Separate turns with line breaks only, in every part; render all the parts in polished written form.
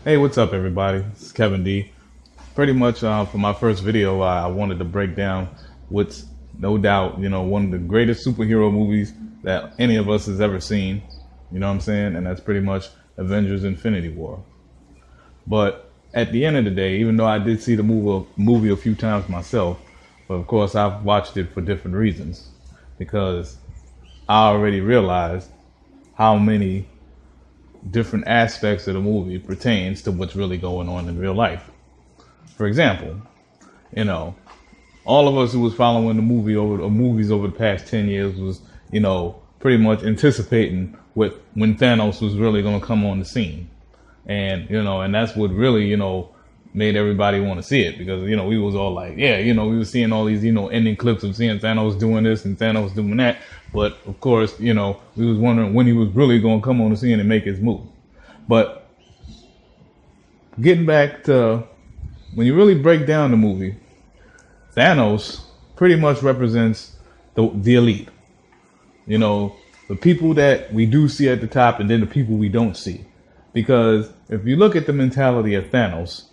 Hey, what's up, everybody? It's Kevin D. Pretty much for my first video, I wanted to break down what's no doubt, one of the greatest superhero movies that any of us has ever seen. You know what I'm saying? And that's pretty much Avengers Infinity War. But at the end of the day, even though I did see the movie a few times myself, but of course I've watched it for different reasons because I already realized how many different aspects of the movie pertains to what's really going on in real life. For example, you know, all of us who was following the movies over the past 10 years was, pretty much anticipating when Thanos was really going to come on the scene. And, and that's what really, made everybody want to see it because, we was all like, yeah, we were seeing all these, ending clips of seeing Thanos doing this and Thanos doing that. But of course, we was wondering when he was really going to come on the scene and make his move. But getting back to when you really break down the movie, Thanos pretty much represents the elite. The people that we do see at the top and then the people we don't see. Because if you look at the mentality of Thanos,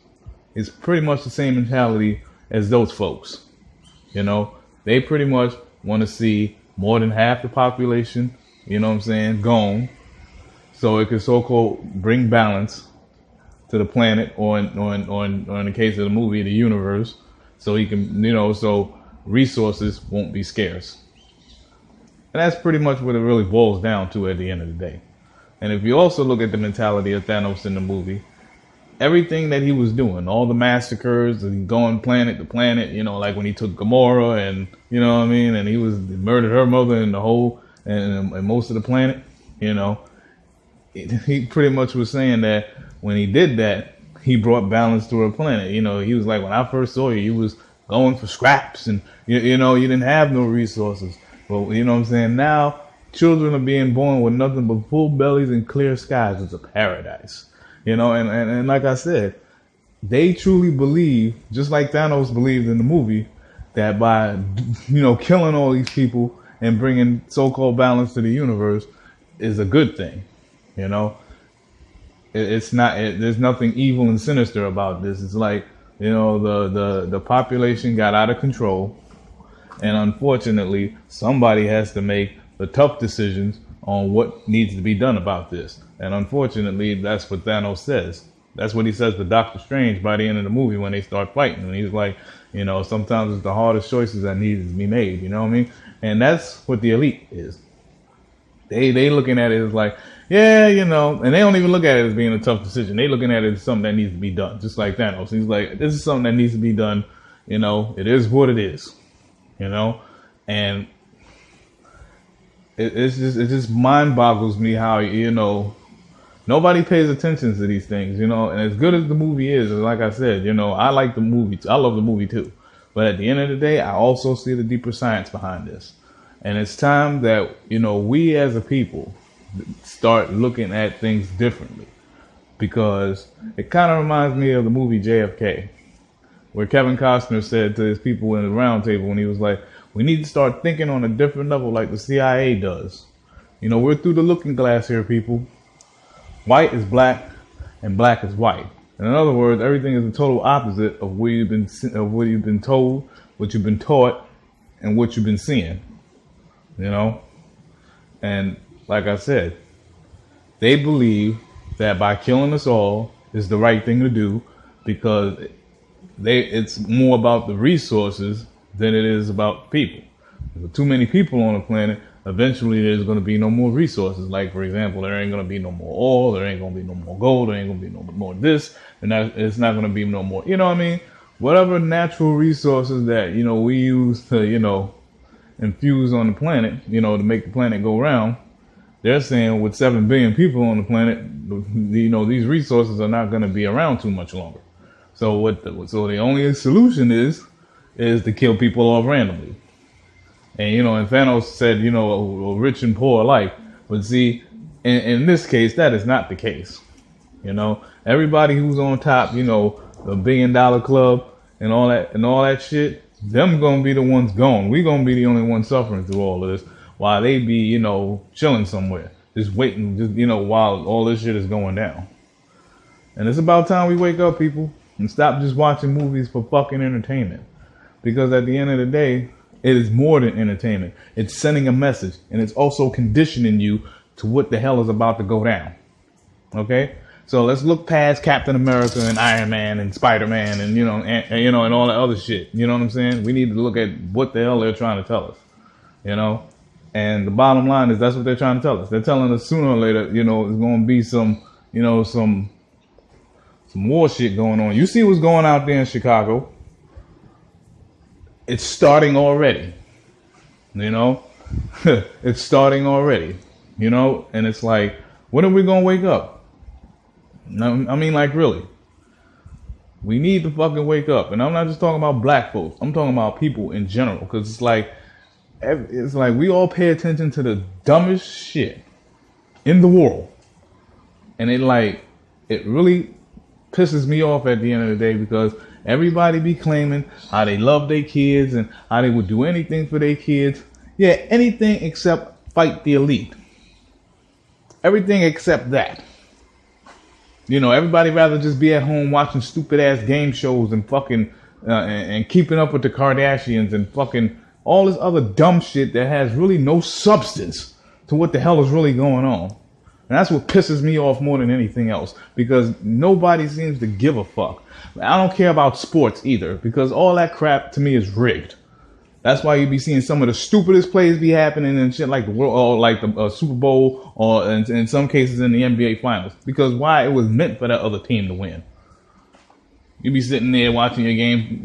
it's pretty much the same mentality as those folks. They pretty much want to see more than half the population, gone. So it could so-called bring balance to the planet or in the case of the movie, the universe. So he can, so resources won't be scarce. And that's pretty much what it really boils down to at the end of the day. And if you also look at the mentality of Thanos in the movie, everything that he was doing, all the massacres, and going planet to planet, like when he took Gamora and, and he murdered her mother and the whole, and most of the planet, he pretty much was saying that when he did that, he brought balance to her planet. He was like, when I first saw you was going for scraps and, you didn't have no resources. But, now children are being born with nothing but full bellies and clear skies. It's a paradise. And like I said, they truly believe, just like Thanos believed in the movie, that by, killing all these people and bringing so-called balance to the universe is a good thing. It's not, there's nothing evil and sinister about this. It's like, the population got out of control. And unfortunately, somebody has to make the tough decisions on what needs to be done about this. And unfortunately, that's what Thanos says. That's what he says to Doctor Strange by the end of the movie when they start fighting. And he's like, sometimes it's the hardest choices that need to be made. You know what I mean? And that's what the elite is. They looking at it as like, yeah, and they don't even look at it as being a tough decision. They looking at it as something that needs to be done, just like Thanos. He's like, this is something that needs to be done. It is what it is. And it just mind boggles me how, nobody pays attention to these things, and as good as the movie is, like I said, I like the movie. I love the movie too. But at the end of the day, I also see the deeper science behind this. And it's time that, we as a people start looking at things differently, because it kind of reminds me of the movie JFK, where Kevin Costner said to his people in the round table when he was like, we need to start thinking on a different level like the CIA does. We're through the looking glass here, people. White is black and black is white. And in other words, everything is the total opposite of what you've been told, what you've been taught, and what you've been seeing. And like I said, they believe that by killing us all is the right thing to do because it's more about the resources than it is about people. With too many people on the planet, eventually there's going to be no more resources. Like, for example, there ain't going to be no more oil, there ain't going to be no more gold, there ain't going to be no more this, and it's not going to be no more, whatever natural resources that, we use to, infuse on the planet, to make the planet go round. They're saying with 7 billion people on the planet, these resources are not going to be around too much longer. So so the only solution is to kill people off randomly. And, and Thanos said, rich and poor alike. But see, in this case, that is not the case. Everybody who's on top, the $1 billion club and all that shit, them gonna be the ones gone. We gonna be the only ones suffering through all of this while they be, chilling somewhere, just waiting, while all this shit is going down. And it's about time we wake up, people, and stop just watching movies for fucking entertainment. Because at the end of the day, it is more than entertainment. It's sending a message, and it's also conditioning you to what the hell is about to go down. Okay? So let's look past Captain America and Iron Man and Spider-Man and and all that other shit. You know what I'm saying? We need to look at what the hell they're trying to tell us. You know? And the bottom line is that's what they're trying to tell us. They're telling us sooner or later, there's going to be some war shit going on. You see what's going out there in Chicago? It's starting already. It's starting already. And it's like, when are we going to wake up? I mean, like, really. We need to fucking wake up. And I'm not just talking about black folks. I'm talking about people in general. Because it's like we all pay attention to the dumbest shit in the world. And it really pisses me off at the end of the day, because everybody be claiming how they love their kids and how they would do anything for their kids. Yeah, anything except fight the elite. Everything except that. Everybody rather just be at home watching stupid ass game shows and fucking and keeping up with the Kardashians and fucking all this other dumb shit that has really no substance to what the hell is really going on. And that's what pisses me off more than anything else, because nobody seems to give a fuck. I don't care about sports either, because all that crap to me is rigged. That's why you be seeing some of the stupidest plays be happening and shit like the world, or like the Super Bowl, or in some cases in the NBA Finals. Because why? It was meant for that other team to win. You be sitting there watching your game,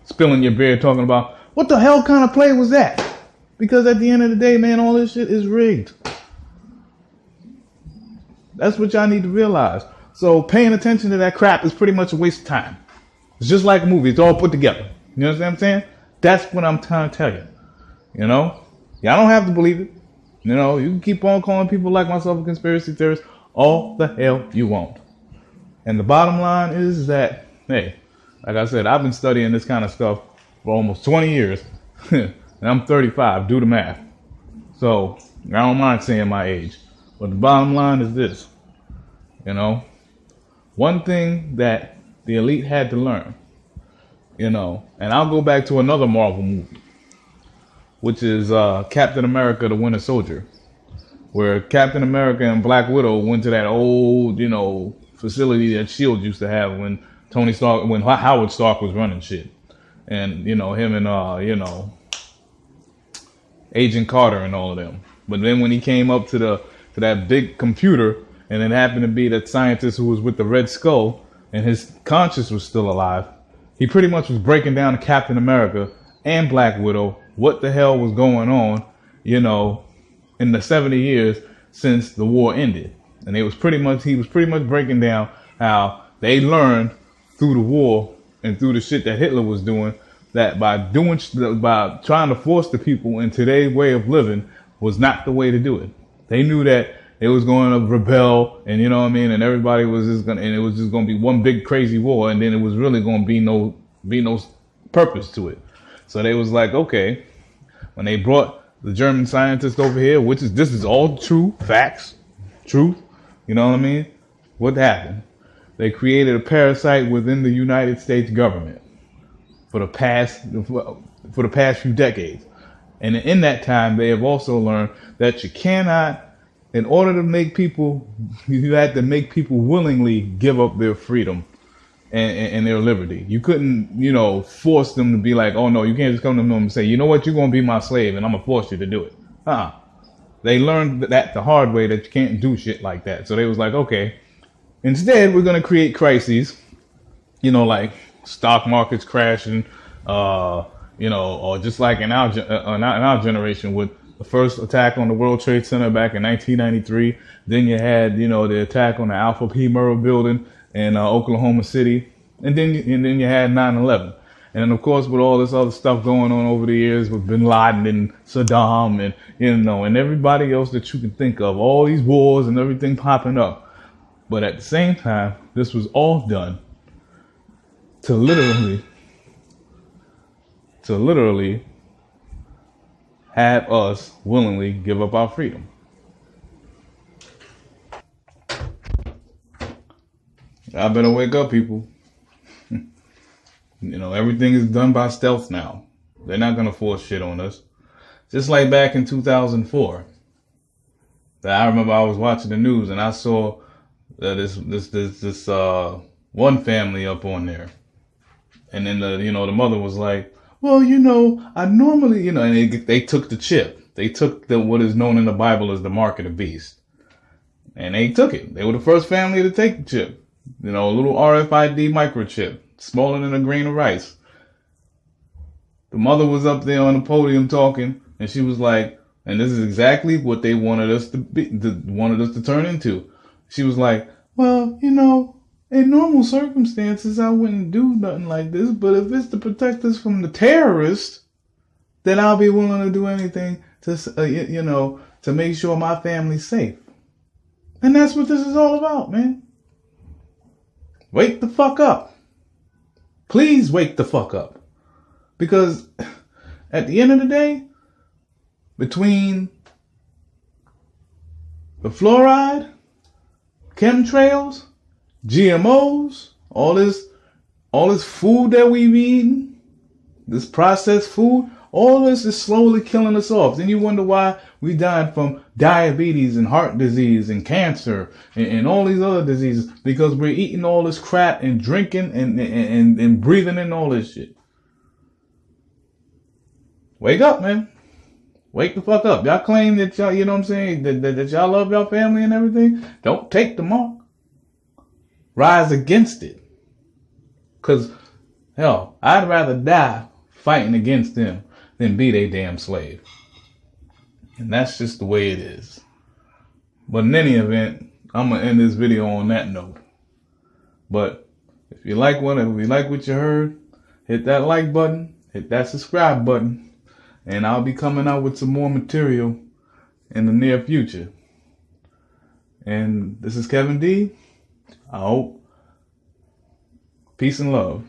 spilling your beer, talking about what the hell kind of play was that? Because at the end of the day, man, all this shit is rigged. That's what y'all need to realize. So paying attention to that crap is pretty much a waste of time. It's just like a movie. It's all put together. You know what I'm saying? That's what I'm trying to tell you. Y'all don't have to believe it. You can keep on calling people like myself a conspiracy theorist all the hell you want. And the bottom line is that, hey, like I said, I've been studying this kind of stuff for almost 20 years. And I'm 35. Do the math. So I don't mind saying my age. But the bottom line is this. One thing that the elite had to learn, and I'll go back to another Marvel movie, which is Captain America, the Winter Soldier, where Captain America and Black Widow went to that old, facility that S.H.I.E.L.D. used to have when Howard Stark was running shit. And, him and, Agent Carter and all of them. But then when he came up to that big computer, and it happened to be that scientist who was with the Red Skull, and his conscience was still alive, he pretty much was breaking down to Captain America and Black Widow what the hell was going on, in the 70 years since the war ended. And he was pretty much breaking down how they learned through the war and through the shit that Hitler was doing, that by trying to force the people into their way of living was not the way to do it. They knew that it was going to rebel, and and everybody was just and it was just going to be one big crazy war, and then it was really going to be no purpose to it. So they was like, okay, when they brought the German scientist over here, this is all true, facts, truth, what happened? They created a parasite within the United States government for the past few decades. And in that time, they have also learned that you cannot, in order to make people, you had to make people willingly give up their freedom and their liberty. You couldn't, force them to be like, oh no, you can't just come to them and say, you know what, you're going to be my slave and I'm going to force you to do it. They learned that the hard way, that you can't do shit like that. So they was like, okay, instead we're going to create crises, like stock markets crashing, or just like in our generation with the first attack on the World Trade Center back in 1993. Then you had, the attack on the Alpha P. Murrah building in Oklahoma City. And then you had 9/11. And of course, with all this other stuff going on over the years with Bin Laden and Saddam and, and everybody else that you can think of, all these wars and everything popping up. But at the same time, this was all done to literally have us willingly give up our freedom. I better wake up, people. Everything is done by stealth now. They're not going to force shit on us. Just like back in 2004. I remember I was watching the news and I saw this one family up on there. And then the mother was like, well, I normally, and they took the chip. They took what is known in the Bible as the mark of the beast. And they took it. They were the first family to take the chip. A little RFID microchip, smaller than a grain of rice. The mother was up there on the podium talking, and she was like, and this is exactly what they wanted us to turn into. She was like, well, in normal circumstances, I wouldn't do nothing like this, but if it's to protect us from the terrorists, then I'll be willing to do anything to, to make sure my family's safe. And that's what this is all about, man. Wake the fuck up. Please wake the fuck up. Because at the end of the day, between the fluoride, chemtrails, GMOs, all this food that we've eaten, this processed food, all this is slowly killing us off. Then you wonder why we died from diabetes and heart disease and cancer and all these other diseases, because we're eating all this crap and drinking and breathing in all this shit. Wake up, man. Wake the fuck up. Y'all claim that y'all, that y'all love y'all family and everything. Don't take the mark. Rise against it. Because, hell, I'd rather die fighting against them than be their damn slave. And that's just the way it is. But in any event, I'm going to end this video on that note. But if you like what you heard, hit that like button, hit that subscribe button, and I'll be coming out with some more material in the near future. And this is Kevin D. I hope. Peace and love.